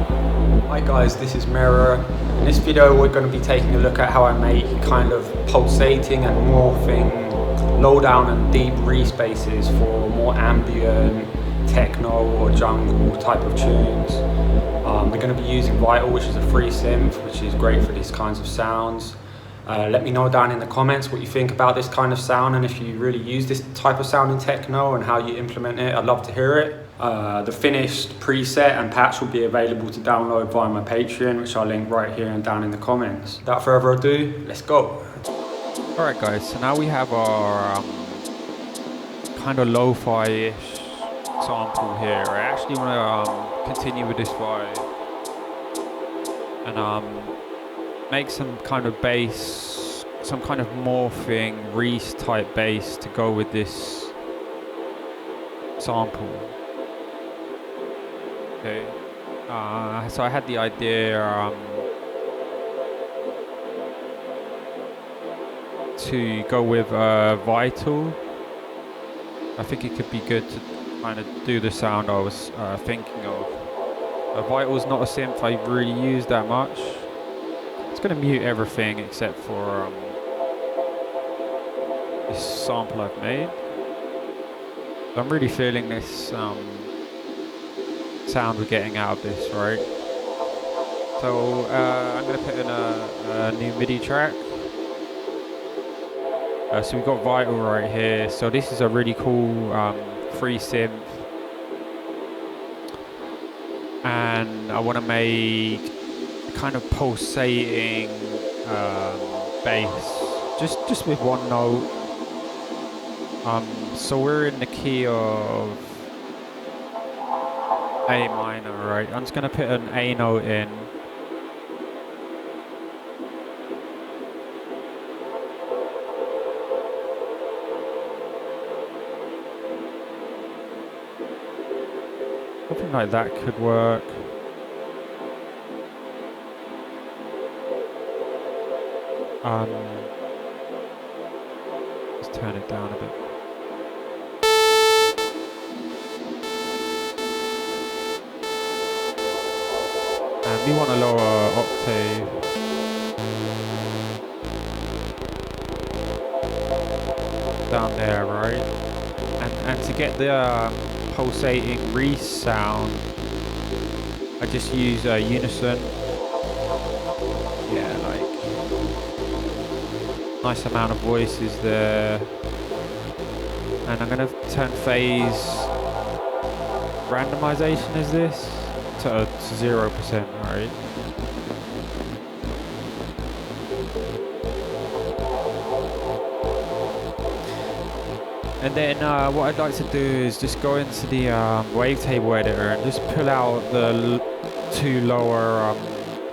Hi guys, this is Mirror. In this video we're going to be taking a look at how I make kind of pulsating and morphing low down and deep reece basses for more ambient, techno or jungle type of tunes. We're going to be using Vital, which is a free synth, which is great for these kinds of sounds. Let me know down in the comments what you think about this kind of sound and if you really use this type of sound in techno and how you implement it. I'd love to hear it. The finished preset and patch will be available to download via my Patreon, which I'll link right here and down in the comments. Without further ado, let's go. Alright guys, so now we have our kind of lo-fi-ish sample here. I actually want to continue with this vibe and make some kind of bass, some kind of morphing reece type bass to go with this sample. Okay, so I had the idea to go with Vital. I think it could be good to kind of do the sound I was thinking of. Vital's not a synth I really use that much. It's going to mute everything except for this sample I've made. I'm really feeling this sound we're getting out of this, right? So I'm going to put in a new MIDI track. So we've got Vital right here. So this is a really cool free synth. And I want to make kind of pulsating bass, just with one note. So we're in the key of A minor, right? I'm just gonna put an A note in. Something like that could work. Let's turn it down a bit. And we want a lower octave. Down there, right? And to get the pulsating reece sound, I just use unison. Yeah, like nice amount of voices there. And I'm gonna turn phase randomization is this to 0%, right? And then what I'd like to do is just go into the wavetable editor and just pull out the two lower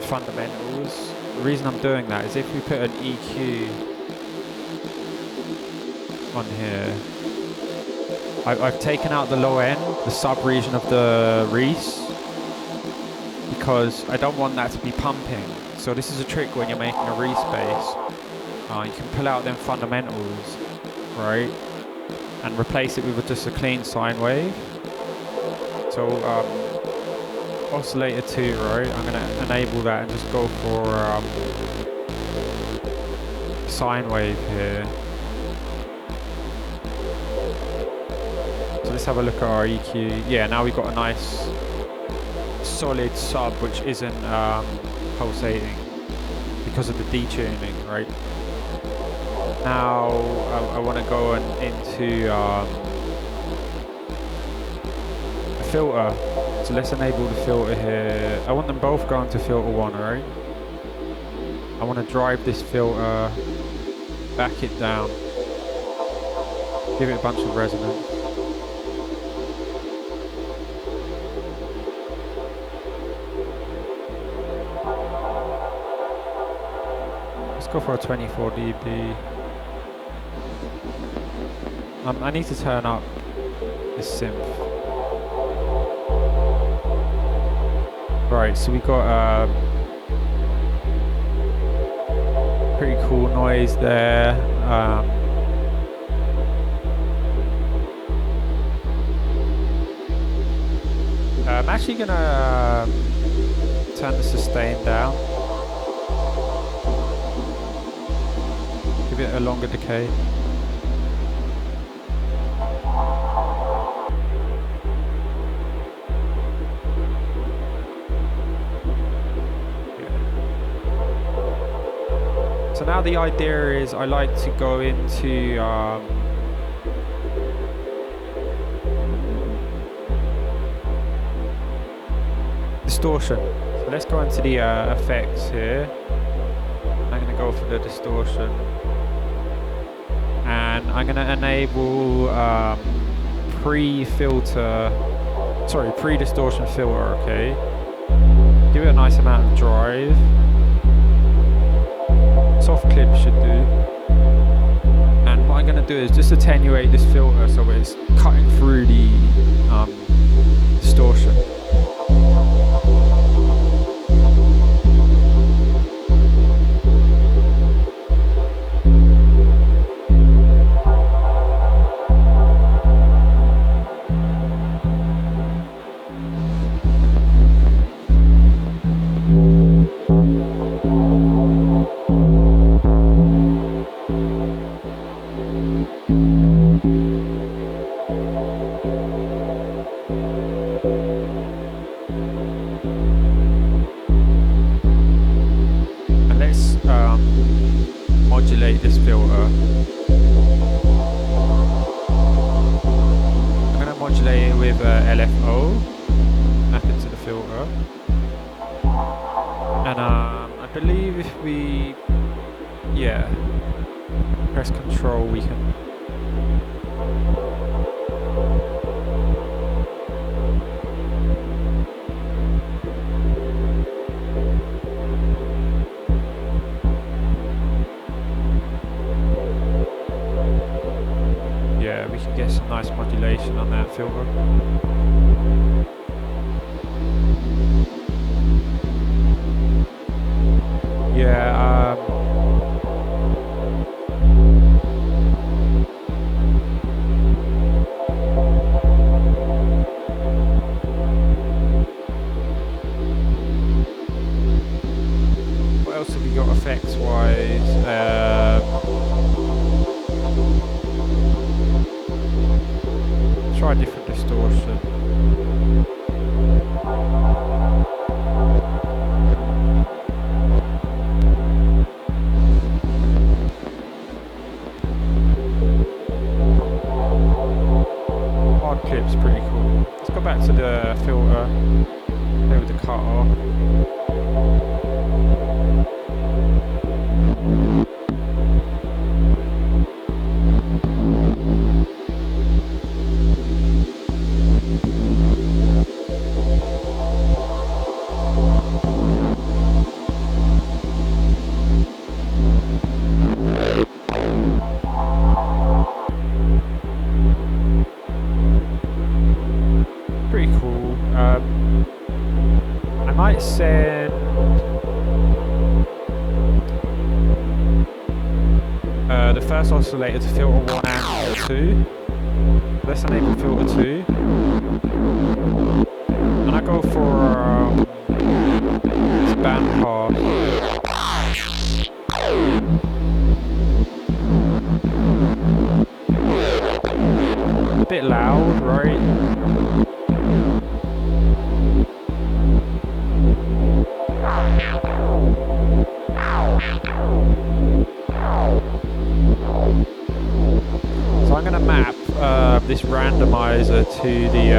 fundamentals. The reason I'm doing that is if we put an EQ on here, I've taken out the low end, the sub-region of the reece, because I don't want that to be pumping. So this is a trick when you're making a reece bass. You can pull out them fundamentals, right? And replace it with just a clean sine wave. So Oscillator 2, right? I'm going to enable that and just go for sine wave here. So let's have a look at our EQ. Yeah, now we've got a nice solid sub which isn't pulsating because of the detuning, right? Now I want to go into a filter. So let's enable the filter here. I want them both going to filter 1, alright? I want to drive this filter, back it down, give it a bunch of resonance. Let's go for a 24 dB. I need to turn up this synth. Right, so we got pretty cool noise there. I'm actually gonna turn the sustain down. Give it a longer decay. So now the idea is I like to go into distortion. So let's go into the effects here. I'm going to go for the distortion. And I'm going to enable pre-distortion filter, okay? Give it a nice amount of drive. Soft clip should do. And what I'm going to do is just attenuate this filter so it's cutting through the distortion. Modulate this filter. I'm going to modulate it with LFO, map into the filter. And I believe if we, press Control, we can. We can get some nice modulation on that filter. What else have we got effects wise? Try a different distortion. Hard clip's pretty cool. Let's go back to the filter. Play with the cut off. Pretty cool. I might send the first oscillator to filter 1 and filter 2. Let's enable filter 2. And I go for this band pass. A bit loud, right? So I'm going to map this randomizer to the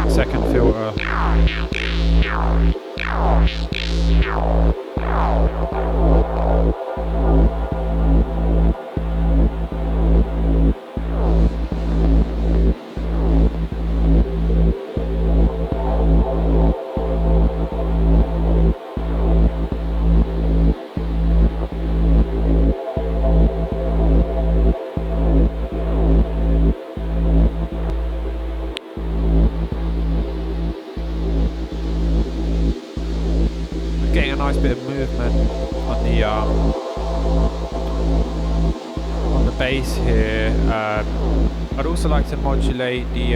second filter. Getting a nice bit of movement on the bass here. I'd also like to modulate the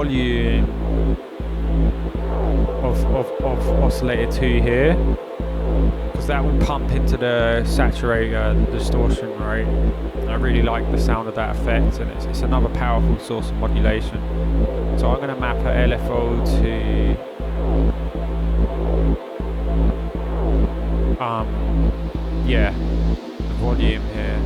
volume of oscillator 2 here, because that will pump into the saturator, the distortion, right? And I really like the sound of that effect, and it's another powerful source of modulation. So I'm going to map a LFO to yeah, the volume here.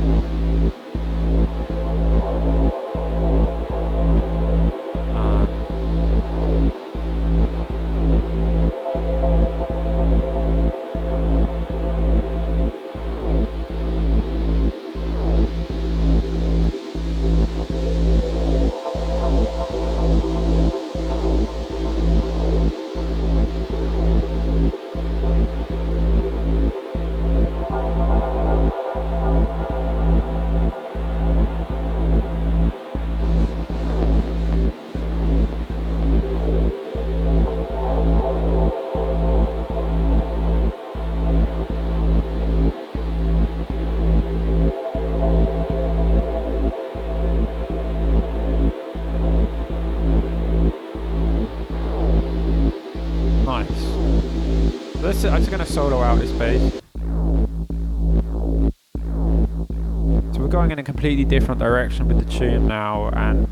I'm just going to solo out this bass. So we're going in a completely different direction with the tune now, and